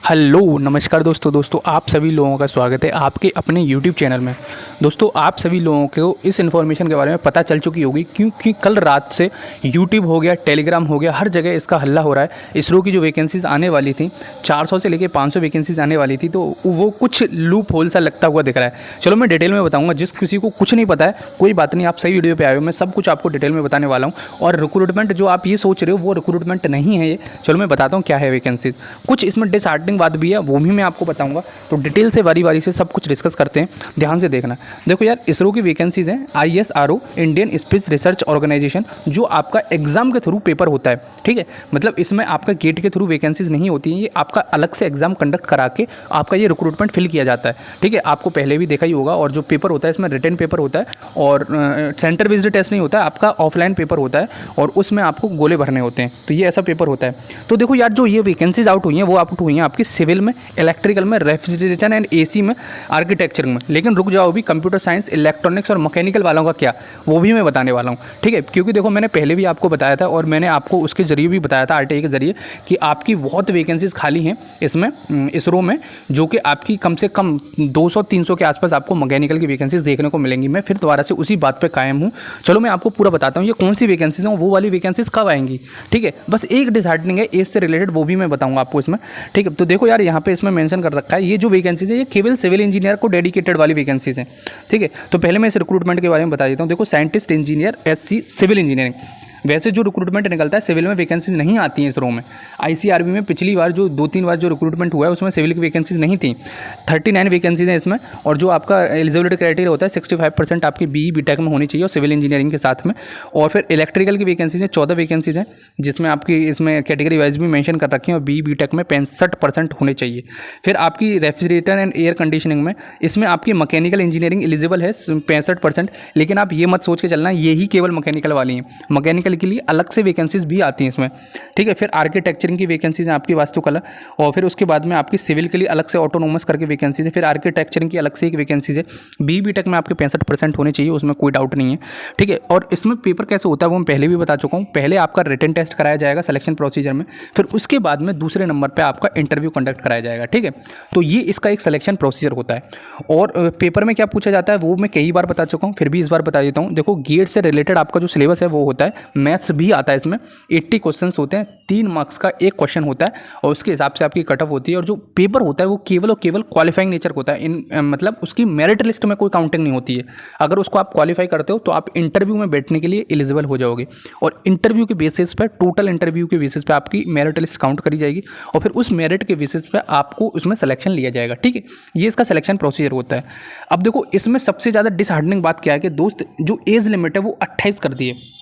Hello नमस्कार दोस्तों आप सभी लोगों का स्वागत है आपके अपने यूट्यूब चैनल में। दोस्तों आप सभी लोगों को इस इन्फॉर्मेशन के बारे में पता चल चुकी होगी क्योंकि कल रात से यूट्यूब हो गया, टेलीग्राम हो गया, हर जगह इसका हल्ला हो रहा है। इसरो की जो वैकेंसीज आने वाली थी 400 से लेकर 500 वैकेंसीज आने वाली थी, तो वो कुछ लूप होल सा लगता हुआ दिख रहा है। चलो मैं डिटेल में बताऊँगा, जिस किसी को कुछ नहीं पता है कोई बात नहीं, आप सही वीडियो पर आए हो, मैं सब कुछ आपको डिटेल में बताने वाला हूँ। और रिक्रूटमेंट जो आप ये सोच रहे हो वो रिक्रूटमेंट नहीं है ये। चलो मैं बताता हूँ क्या है वैकेंसीज। कुछ इसमें डिसहार्टनिंग बात भी है, वो भी मैं आपको बताऊंगा। तो डिटेल से बारी बारी से सब कुछ डिस्कस करते हैं, ध्यान से देखना। देखो यार, इसरो की वैकेंसीज हैं ISRO, Indian space research organisation, जो आपका एग्जाम के थ्रू पेपर होता है। ठीक है, मतलब इसमें आपका गेट के थ्रू वैकेंसीज नहीं होती हैं, ये आपका अलग से एग्जाम कंडक्ट करा के आपका ये रिक्रूटमेंट फिल किया जाता है। ठीक है, आपको पहले भी देखा ही होगा। और जो पेपर होता है इसमें रिटन पेपर होता है और सेंटर बेस्ड टेस्ट नहीं होता है, आपका ऑफलाइन पेपर होता है और उसमें आपको गोले भरने होते हैं। तो ये ऐसा पेपर होता है। तो देखो यार, जो ये वैकेंसीज आउट हुई हैं वो आउट हुई हैं आपकी सिविल में, इलेक्ट्रिकल में, रेफ्रिजरेशन एंड AC में, आर्किटेक्चर में। लेकिन रुक जाओ, भी कंप्यूटर साइंस, इलेक्ट्रॉनिक्स और मैकेनिकल वालों का क्या, वो भी मैं बताने वाला हूँ। ठीक है, क्योंकि देखो मैंने पहले भी आपको बताया था और मैंने आपको उसके जरिए भी बताया था RTI के जरिए कि आपकी बहुत वैकेंसीज खाली हैं इसमें इसरो में, जो कि आपकी कम से कम 200-300 के आसपास आपको मैकेनिकल की वैकेंसीज देखने को मिलेंगी। मैं फिर दोबारा से उसी बात पर कायम हूँ। चलो मैं आपको पूरा बताता हूँ ये कौन सी वैकेंसीज हैं, वो वाली वैकेंसीज कब आएंगी। ठीक है, बस एक डिसहार्टनिंग है एज से रिलेटेड, वो भी मैं बताऊँगा आपको इसमें। ठीक है, तो देखो यार, यहाँ पे इसमें मेंशन कर रखा है ये जो वैकेंसीज है ये केवल सिविल इंजीनियर को डेडिकेटेड वाली वैकेंसीज हैं। ठीक है, तो पहले मैं इस रिक्रूटमेंट के बारे में बता देता हूँ। देखो, scientist engineer SC civil engineering, वैसे जो रिक्रूटमेंट निकलता है सिविल में वैकेंसीज नहीं आती हैं इसरो में। ICRB में पिछली बार जो 2-3 बार जो रिक्रूटमेंट हुआ है उसमें सिविल की वैकेंसीज नहीं थी। 39 वैकेंसीज हैं इसमें। और जो आपका एलिजिबिलिटी क्राइटेरिया होता है 65% आपकी BE BTech में होनी चाहिए और सिविल इंजीनियरिंग के साथ में। और फिर इलेक्ट्रिकल की वैकेंसीज हैं 14 वैकेंसीज हैं, जिसमें आपकी इसमें कैटेगरी वाइज भी मेंशन कर रखी है और BE BTech में 65% होने चाहिए। फिर आपकी रेफ्रिजरेटर एंड एयर कंडीशनिंग में, इसमें आपकी मैकेनिकल इंजीनियरिंग एलिजिबल है 65%। लेकिन आप ये मत सोच के चलना ये ही केवल मैकेनिकल वाली हैं, मैकेनिकल के लिए अलग से वैकेंसीज भी आती हैं इसमें। ठीक है, फिर आर्किटेक्चरिंग की वैकेंसीज हैं आपकी, वास्तुकला। और फिर उसके बाद में आपकी सिविल के लिए अलग से ऑटोनोमस करके वैकेंसीज है। फिर आर्किटेक्चरिंग की अलग से एक वैकेंसीज है। BE BTech में आपके 65% होने चाहिए, उसमें कोई डाउट नहीं है। ठीक है, और इसमें पेपर कैसे होता है वो मैं पहले भी बता चुका हूँ। पहले आपका रिटन टेस्ट कराया जाएगा सिलेक्शन प्रोसीजर में, फिर उसके बाद में दूसरे नंबर पर आपका इंटरव्यू कंडक्ट कराया जाएगा। ठीक है, तो ये इसका एक सिलेक्शन प्रोसीजर होता है। और पेपर में क्या पूछा जाता है वो मैं कई बार बता चुका हूँ, फिर भी इस बार बता देता हूँ। देखो, गेट से रिलेटेड आपका जो सिलेबस है वो होता है, मैथ्स भी आता है इसमें। 80 क्वेश्चंस होते हैं, 3 मार्क्स का एक क्वेश्चन होता है और उसके हिसाब से आपकी कट ऑफ होती है। और जो पेपर होता है वो केवल और केवल क्वालिफाइंग नेचर का होता है। मतलब उसकी मेरिट लिस्ट में कोई काउंटिंग नहीं होती है। अगर उसको आप क्वालिफाई करते हो तो आप इंटरव्यू में बैठने के लिए एलिजिबल हो जाओगे और इंटरव्यू के बेसिस पर, टोटल इंटरव्यू के बेसिस पर आपकी मेरिट लिस्ट काउंट करी जाएगी और फिर उस मेरिट के बेसिस पर आपको उसमें सिलेक्शन लिया जाएगा। ठीक है, ये इसका सिलेक्शन प्रोसीजर होता है। अब देखो, इसमें सबसे ज़्यादा डिसहार्डनिंग बात क्या है कि दोस्त, जो एज लिमिट है वो 28 कर दी है,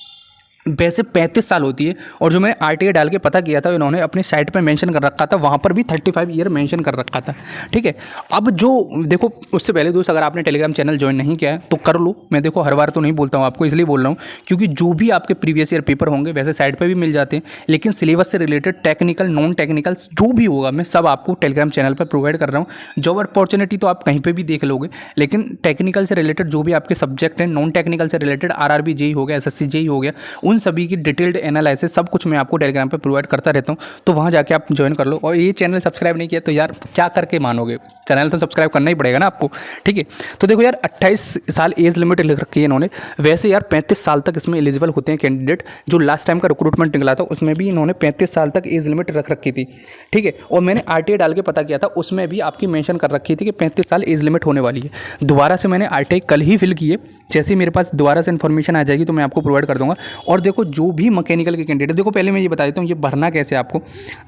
वैसे 35 साल होती है। और जो मैंने RTI डाल के पता किया था, इन्होंने अपनी साइट पे मेंशन कर रखा था, वहाँ पर भी 35 ईयर मेंशन कर रखा था। ठीक है, अब जो देखो, उससे पहले दोस्त अगर आपने टेलीग्राम चैनल ज्वाइन नहीं किया है तो कर लो। मैं देखो हर बार तो नहीं बोलता हूँ आपको, इसलिए बोल रहा हूँ क्योंकि जो भी आपके प्रीवियस ईयर पेपर होंगे वैसे साइट पर भी मिल जाते हैं, लेकिन सिलेबस से रिलेटेड टेक्निकल, नॉन टेक्निकल जो भी होगा मैं सब आपको टेलीग्राम चैनल पर प्रोवाइड कर रहा हूँ। जॉब अपॉर्चुनिटी तो आप कहीं पर भी देख लोगे, लेकिन टेक्निकल से रिलेटेड जो भी आपके सब्जेक्ट हैं, नॉन टेक्निकल से रिलेटेड RRB JEE हो गया, SSC JEE हो गया, उन सभी की डिटेल्ड एनालिसिस सब कुछ मैं आपको टेलीग्राम पे प्रोवाइड करता रहता हूँ। तो वहाँ जाके आप ज्वाइन कर लो। और ये चैनल सब्सक्राइब नहीं किया तो यार क्या करके मानोगे, चैनल तो सब्सक्राइब करना ही पड़ेगा ना आपको। ठीक है, तो देखो यार, 28 साल एज लिमिट लिख रखी है इन्होंने। वैसे यार 35 साल तक इसमें एलिजिबल होते हैं कैंडिडेट। जो लास्ट टाइम का रिक्रूटमेंट निकला था उसमें भी इन्होंने 35 साल तक एज लिमिट रख रखी थी। ठीक है, और मैंने RTI डाल के पता किया था, उसमें भी आपकी मेंशन कर रखी थी कि 35 साल एज लिमिट होने वाली है। दोबारा से मैंने RTI कल ही फिल की है, जैसे ही मेरे पास दोबारा से इन्फॉर्मेशन आ जाएगी तो मैं आपको प्रोवाइड कर दूंगा। और देखो, जो भी मैकेनिकल के कैंडिडेट, देखो पहले मैं ये बता देता हूँ ये भरना कैसे आपको।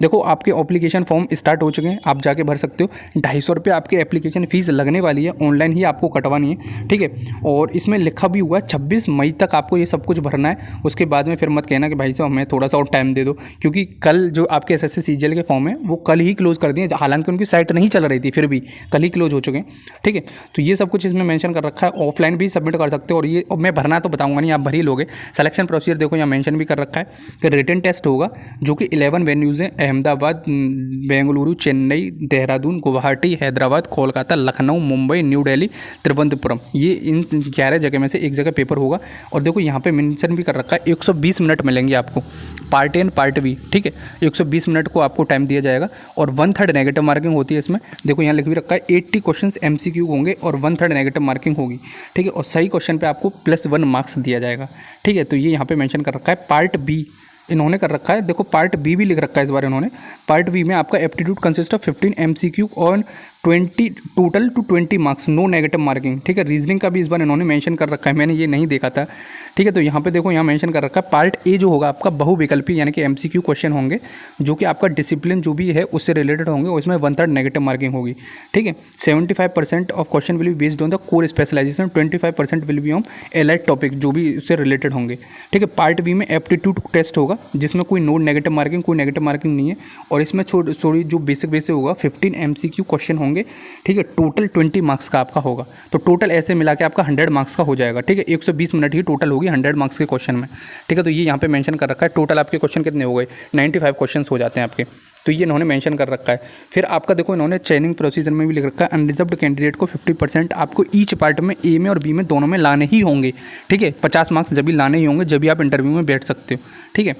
देखो, आपके एप्लीकेशन फॉर्म स्टार्ट हो चुके हैं, आप जाके भर सकते हो। 250 रुपये आपकी एप्लीकेशन फीस लगने वाली है, ऑनलाइन ही आपको कटवानी है। ठीक है, और इसमें लिखा भी हुआ है 26 मई तक आपको ये सब कुछ भरना है। उसके बाद में फिर मत कहना कि भाई साहब हमें थोड़ा सा और टाइम दे दो, क्योंकि कल जो आपके SSC CGL के फॉर्म है वो कल ही क्लोज कर दिए, हालांकि उनकी साइट नहीं चल रही थी, फिर भी कल ही क्लोज हो चुके हैं। ठीक है, तो ये सब कुछ इसमें मेंशन कर रखा है। ऑफलाइन भी सबमिट कर सकते हो। और ये मैं भरना तो बताऊंगा नहीं, आप भर ही लोगे। सिलेक्शन प्रोसीजर देखो यहाँ मेंशन भी कर रखा है कि रिटन टेस्ट होगा जो कि 11 वेन्यूज़ हैं, अहमदाबाद, बेंगलुरु, चेन्नई, देहरादून, गुवाहाटी, हैदराबाद, कोलकाता, लखनऊ, मुंबई, न्यू दिल्ली, तिरुवनंतपुरम, ये इन 11 जगह में से एक जगह पेपर होगा। और देखो यहाँ पे मेंशन भी कर रखा है 120 मिनट मिलेंगे आपको, part a and part b, ठीक है। 120 मिनट को आपको टाइम दिया जाएगा और 1/3 नेगेटिव मार्किंग होती है इसमें। देखो यहाँ लिख भी रखा है 80 क्वेश्चन MCQ होंगे और 1/3 नेगेटिव मार्किंग होगी, ठीक है। और सही क्वेश्चन पे आपको +1 मार्क्स दिया जाएगा, ठीक है। तो ये यहाँ पे मेंशन कर रखा है। पार्ट बी इन्होंने कर रखा है, देखो पार्ट बी भी लिख रखा है इस बार इन्होंने। पार्ट बी में आपका एप्टीट्यूड कंसिस्ट ऑफ 15 MCQ और 20 total to 20 marks, no negative marking, ठीक है। रीजनिंग का भी इस बार इन्होंने मेंशन कर रखा है, मैंने ये नहीं देखा था, ठीक है। तो यहाँ पे देखो यहाँ मेंशन कर रखा है पार्ट ए जो होगा आपका बहुविकल्पी यानी कि MCQ क्वेश्चन होंगे जो कि आपका डिसिप्लिन जो भी है उससे रिलेटेड होंगे, उसमें 1/3 नेगेटिव मार्किंग होगी, ठीक है। 75% of question will be based on the core specialisation, 25% will be on allied topic जो भी उससे रिलेटेड होंगे, ठीक है। पार्ट बी में एप्टीट्यूड टेस्ट होगा जिसमें कोई नो नेगेटिव मार्किंग, कोई नेगेटिव मार्किंग नहीं है। और इसमें थोड़ी जो बेसिक होगा 15 MCQ क्वेश्चन होंगे, ठीक है। टोटल 20 मार्क्स का आपका होगा, तो टोटल ऐसे मिला के आपका 100 मार्क्स का हो जाएगा, ठीक है। 120 मिनट ही टोटल होगी 100 मार्क्स के क्वेश्चन में, ठीक है। तो ये यहाँ पे मेंशन कर रखा है। टोटल आपके क्वेश्चन कितने हो गए, 95 क्वेश्चन हो जाते हैं आपके, तो ये इन्होंने मेंशन कर रखा है। फिर आपका देखो इन्होंने ट्रेनिंग प्रोसीजर में भी लिख रखा है अनरिजर्व्ड कैंडिडेट को 50% आपको ईच पार्ट में ए में और बी में दोनों में लाने ही होंगे, ठीक है। 50 मार्क्स जब भी लाने ही होंगे जब भी आप इंटरव्यू में बैठ सकते हो, ठीक है।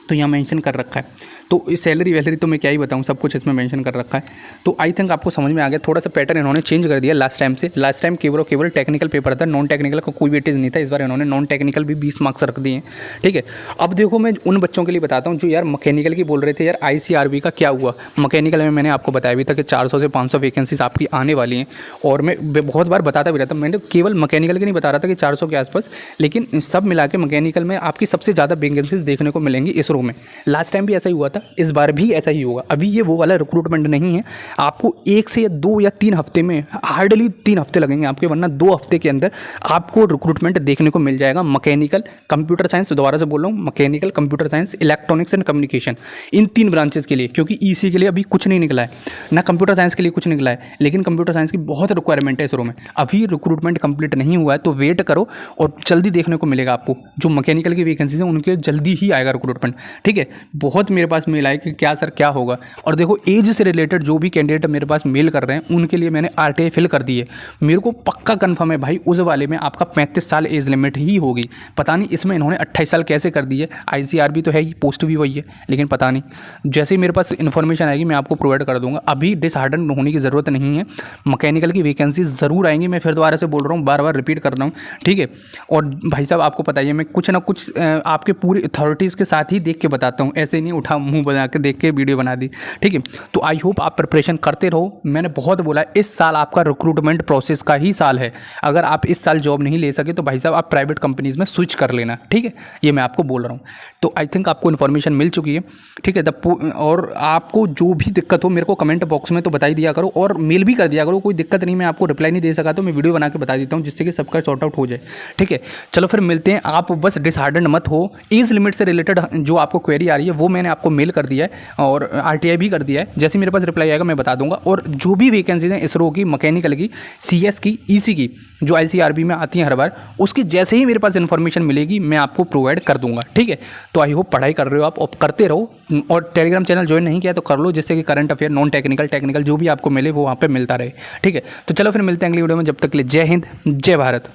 तो यहाँ मेंशन कर रखा है। तो सैलरी वैलरी तो मैं क्या ही बताऊँ, सब कुछ इसमें मेंशन कर रखा है। तो आई थिंक आपको समझ में आ गया। थोड़ा सा पैटर्न इन्होंने चेंज कर दिया लास्ट टाइम से। लास्ट टाइम केवल टेक्निकल पेपर था, नॉन टेक्निकल का कोई वेटेज नहीं था। इस बार इन्होंने नॉन टेक्निकल भी 20 मार्क्स रख दिए हैं, ठीक है। अब देखो मैं उन बच्चों के लिए बताता हूँ जो यार मैकेनिकल की बोल रहे थे यार ICRB का क्या हुआ। मैकेनिकल में मैंने आपको बताया भी था कि 400 से 500 वैकेंसीज आपकी आने वाली हैं, और मैं बहुत बार बताता भी रहता। मैंने केवल मैकेनिकल की नहीं बता रहा था कि 400 के आसपास, लेकिन सब मिला के मैकेनिकल में आपकी सबसे ज़्यादा वैकेंसीज देखने को मिलेंगी इसरो में। लास्ट टाइम भी ऐसा ही हुआ था, इस बार भी ऐसा ही होगा। अभी ये वो वाला रिक्रूटमेंट नहीं है, आपको 1 से 2 या 3 हफ्ते में, हार्डली 3 हफ्ते लगेंगे आपके, वरना 2 हफ्ते के अंदर आपको रिक्रूटमेंट देखने को मिल जाएगा। मैकेनिकल, कंप्यूटर साइंस, दोबारा से बोल रहा हूँ, mechanical, computer science, electronics and communication, in 3 branches के लिए। क्योंकि EC के लिए अभी कुछ नहीं निकला है, ना कंप्यूटर साइंस के लिए कुछ निकला है, लेकिन कंप्यूटर साइंस की बहुत रिक्वायरमेंट है इसरो में। अभी रिक्रूटमेंट कंप्लीट नहीं हुआ है, तो वेट करो और जल्दी देखने को मिलेगा आपको। जो मैकेनिकल की वैकेंसीज हैं उनके जल्दी ही आएगा रिक्रूटमेंट, ठीक है। बहुत मेरे पास मेल आए कि क्या सर क्या होगा। और देखो एज से रिलेटेड जो भी कैंडिडेट मेरे पास मेल कर रहे हैं उनके लिए मैंने RTI फिल कर दी है। मेरे को पक्का कंफर्म है भाई उस वाले में आपका 35 साल एज लिमिट ही होगी। पता नहीं इसमें इन्होंने 28 साल कैसे कर दी है। ICRB तो है ही, पोस्ट भी वही है, लेकिन पता नहीं। जैसे ही मेरे पास इन्फॉर्मेशन आएगी मैं आपको प्रोवाइड कर दूंगा। अभी डिसहार्डन होने की ज़रूरत नहीं है, मैकेनिकल की वैकेंसी ज़रूर आएंगी। मैं फिर दोबारा से बोल रहा हूँ, बार बार रिपीट कर रहा हूँ, ठीक है। और भाई साहब आपको पता ही है मैं कुछ ना कुछ आपके पूरी अथॉरिटीज़ के साथ ही देख के बताता हूँ, ऐसे नहीं उठा मुँह बना के देख के वीडियो बना दी, ठीक है। तो आई होप आप प्रिपरेशन करते रहो। मैंने बहुत बोला इस साल आपका रिक्रूटमेंट प्रोसेस का ही साल है। अगर आप इस साल जॉब नहीं ले सके तो भाई साहब आप प्राइवेट कंपनीज में स्विच कर लेना, ठीक है। ये मैं आपको बोल रहा हूँ। तो आई थिंक आपको इन्फॉर्मेशन मिल चुकी है, ठीक है। और आपको जो भी दिक्कत हो मेरे को कमेंट बॉक्स में तो बता ही दिया करो, और मेल भी कर दिया करो। कोई दिक्कत नहीं, मैं आपको रिप्लाई नहीं दे सका तो मैं वीडियो बना के बता देता हूँ, जिससे कि सबका सॉर्ट आउट हो जाए, ठीक है। चलो फिर मिलते हैं। आप बस डिसहार्डन मत हो। एज लिमिट से रिलेटेड जो आपको क्वेरी आ रही है वो मैंने आपको मेल कर दिया है और RTI भी कर दिया है। जैसे मेरे पास रिप्लाई आएगा मैं बता दूंगा। और जो भी वैकेंसीज हैं इसरो की, मैकेनिकल की, CS की, EC की, जो ICRB में आती हैं हर बार, उसकी जैसे ही मेरे पास इन्फॉर्मेशन मिलेगी मैं आपको प्रोवाइड कर दूंगा, ठीक है। तो आई होप पढ़ाई कर रहे हो आप, और करते रहो। और टेलीग्राम चैनल ज्वाइन नहीं किया तो कर लो, जिससे कि current affair, non technical, technical जो भी आपको मिले वो वहाँ पर मिलता रहे, ठीक है। तो चलो फिर मिलते हैं अगली वीडियो में। जब तक के लिए जय हिंद, जय भारत।